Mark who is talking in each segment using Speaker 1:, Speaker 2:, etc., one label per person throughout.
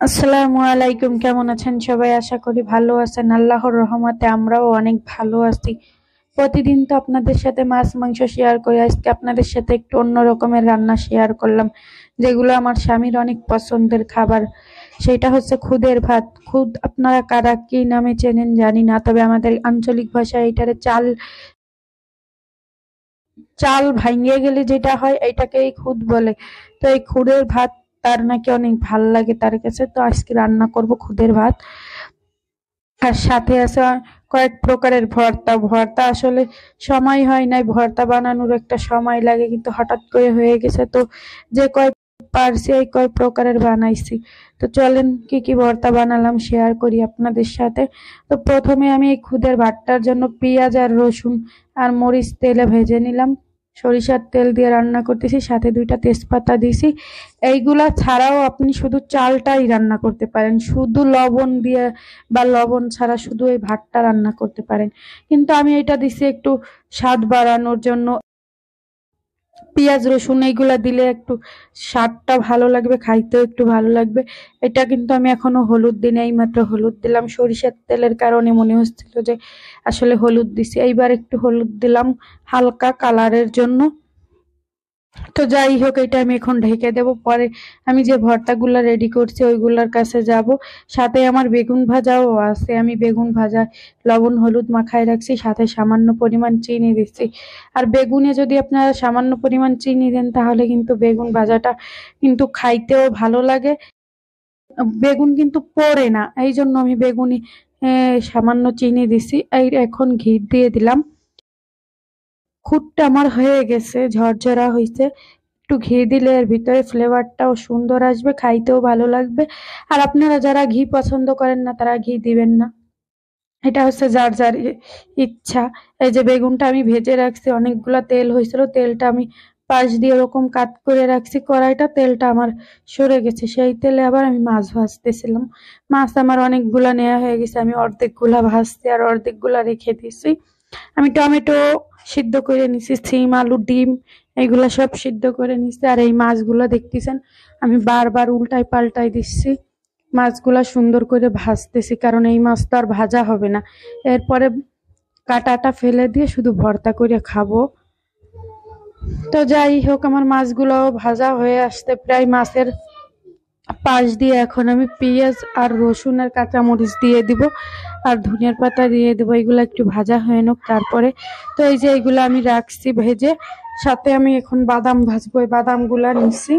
Speaker 1: আসসালামু আলাইকুম, কেমন আছেন সবাই? আশা করি ভালো আছেন। আল্লাহর রহমতে আমরাও অনেক ভালো আছি। প্রতিদিন তো আপনাদের সাথে মাছ মাংস শেয়ার করি, আজকে আপনাদের সাথে একটু অন্য রকমের রান্না শেয়ার করলাম, যেগুলো আমার স্বামীর অনেক পছন্দের খাবার। সেটা হচ্ছে খুদের ভাত। খুদ আপনারা কারা কি নামে চেনেন জানি না, তবে আমাদের আঞ্চলিক ভাষায় এটারে চাল চাল ভাঙিয়ে গেলে যেটা হয় এটাকেই খুদ বলে। তো এই খুদের ভাত তার নাকি অনেক ভাল লাগে তার কাছে। তো আজকে রান্না করব খুদের ভাত, আর সাথে আছে কয়েক প্রকারের ভর্তা। ভর্তা আসলে সময় হয় নাই, ভর্তা বানানোর একটা সময় লাগে, কিন্তু হঠাৎ করে হয়ে গেছে, তো যে কয় পারছি এই কয় প্রকারের বানাইছি। তো চলেন কি কি ভর্তা বানালাম শেয়ার করি আপনাদের সাথে। তো প্রথমে আমি এই খুদের ভাতটার জন্য পেঁয়াজ আর রসুন আর মরিচ তেলে ভেজে নিলাম। সরিষার তেল দিয়ে রান্না করতেছি, সাথে 2টা তেজপাতা দিছি। এইগুলা ছাড়াও আপনি শুধু চালটাই রান্না করতে পারেন, শুধু লবণ দিয়ে বা লবণ ছাড়া শুধু এই ভাতটা রান্না করতে পারেন। কিন্তু আমি এটা দিছি একটু স্বাদ বাড়ানোর জন্য। পেঁয়াজ রসুন এইগুলা দিলে একটু স্বাদটা ভালো লাগবে, খাইতেও একটু ভালো লাগবে। এটা কিন্তু আমি এখনো হলুদ দিই নাই, এইমাত্র হলুদ দিলাম। সরিষার তেলের কারণে মনে হচ্ছিল যে আসলে হলুদ দিছি, এইবার একটু হলুদ দিলাম হালকা কালারের জন্য। তো যাই হোক, এটা আমি এখন ঢেকে দেব। পরে আমি যে ভর্তাগুলা রেডি করছি ওইগুলার কাছে যাব। সাথে আমার বেগুন ভাজাও আছে, আমি বেগুন ভাজা লবণ হলুদ মাখায় রাখছি, সাথে সামান্য পরিমাণ চিনি দিচ্ছি। আর বেগুনে যদি আপনারা সামান্য পরিমাণ চিনি দেন তাহলে কিন্তু বেগুন ভাজাটা কিন্তু খাইতেও ভালো লাগে, বেগুন কিন্তু পড়ে না। এই জন্য আমি বেগুনি সামান্য চিনি দিছি। এই এখন ঘি দিয়ে দিলাম। খুঁটটা আমার হয়ে গেছে, ঝরঝরা হয়েছে। একটু ঘি দিলে এর ভিতরে ফ্লেভারটাও সুন্দর আসবে, খাইতেও ভালো লাগবে। আর আপনারা যারা ঘি পছন্দ করেন না তারা ঘি দিবেন না, এটা হচ্ছে যার যার ইচ্ছা। এই যে বেগুনটা আমি ভেজে রাখছি, অনেকগুলা তেল হয়েছিল, তেলটা আমি পাশ দিয়ে ওরকম কাট করে রাখছি কড়াইটা, তেলটা আমার সরে গেছে। সেই তেলে আবার আমি মাছ ভাজতেছিলাম। মাছ আমার অনেকগুলা নেওয়া হয়ে গেছে, আমি অর্ধেকগুলা ভাজছি আর অর্ধেকগুলা রেখে দিছি। আমি টমেটো সিদ্ধ করে নিছি, সিম আলু ডিম এগুলা সব সিদ্ধ করে নিছি। আর এই মাছগুলা দেখতেছেন আমি বারবার উল্টাই পাল্টাই দিচ্ছি, মাছগুলা সুন্দর করে ভাজতেছি, কারণ এই মাছ তো আর ভাজা হবে না। এরপরে কাঁটাটা ফেলে দিয়ে শুধু ভর্তা করে খাবো। তো যাই হোক, আমার মাছগুলো ভাজা হয়ে আসতে প্রায়, মাছের পাশ দিয়ে এখন আমি পেঁয়াজ আর রসুন আর কাঁচামরিচ দিয়ে দিব, আর ধনিয়ার পাতা দিয়ে দেবো। এগুলো একটু ভাজা হয়ে নোক তারপরে। তো এই যে এগুলো আমি রাখছি ভেজে, সাথে আমি এখন বাদাম ভাজবো। এই বাদামগুলা নিচ্ছি,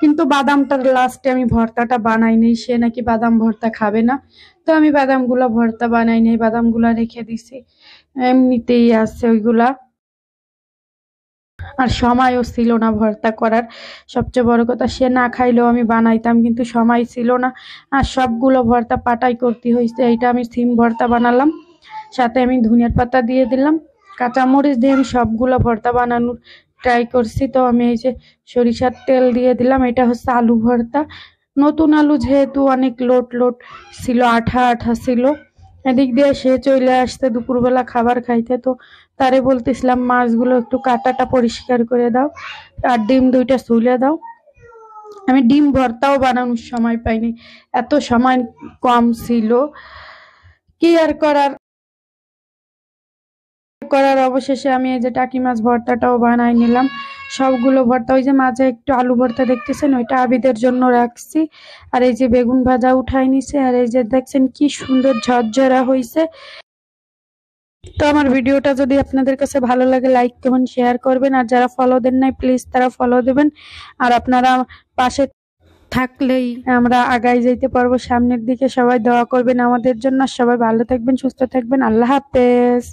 Speaker 1: কিন্তু বাদামটার লাস্টে আমি ভর্তাটা বানাই নি, সে নাকি বাদাম ভর্তা খাবে না। তো আমি বাদামগুলা ভর্তা বানাই নাই, বাদামগুলা রেখে দিছি, এমনিতেই আছে ওইগুলা। আর সময়ও ছিল না ভর্তা করার, সবচেয়ে বড় কথা সে না খাইলেও আমি বানাইতাম, কিন্তু সময় ছিল না। আর সবগুলো ভর্তা পাটাই করতে হয়েছে। এইটা আমি সিম ভর্তা বানালাম, সাথে আমি ধনিয়ার পাতা দিয়ে দিলাম, কাঁচামরিচ দিয়ে আমি সবগুলো ভর্তা বানানোর ট্রাই করছি। তো আমি এই যে সরিষার তেল দিয়ে দিলাম। এটা হচ্ছে আলু ভর্তা, নতুন আলু যেহেতু অনেক লোট লোট ছিল, আঠা আঠা ছিল। এদিক দিয়ে সে চলে আসতে দুপুরবেলা খাবার খাইতে, তো তারে বলতেছিলাম মাছগুলো একটু কাঁটাটা পরিষ্কার করে দাও, আর ডিম 2টা ছুলে দাও। আমি ডিম ভর্তাও বানানোর সময় পাইনি, এত সময় কম ছিল। কি আর করার করার অবশেষে আমি এই যে টাকি মাছ ভর্তাটাও বানাই নিলাম। সবগুলো ভর্তা, ওই যে মাঝে একটু আলু ভর্তা দেখতেছেন ওইটা আবিদের জন্য রাখছি। আর এই যে বেগুন ভাজা উঠাই নিছে, আর এই যে দেখছেন কি সুন্দর ঝরঝরা হয়েছে। তো আমার ভিডিওটা যদি আপনাদের কাছে ভালো লাগে লাইক কমেন্ট শেয়ার করবেন, আর যারা ফলো দেন নাই প্লিজ তারা ফলো দেবেন। আর আপনারা পাশে থাকলেই আমরা আগাই যাইতে পারবো সামনের দিকে। সবাই দোয়া করবেন আমাদের জন্য। সবাই ভালো থাকবেন, সুস্থ থাকবেন। আল্লাহ হাফেজ।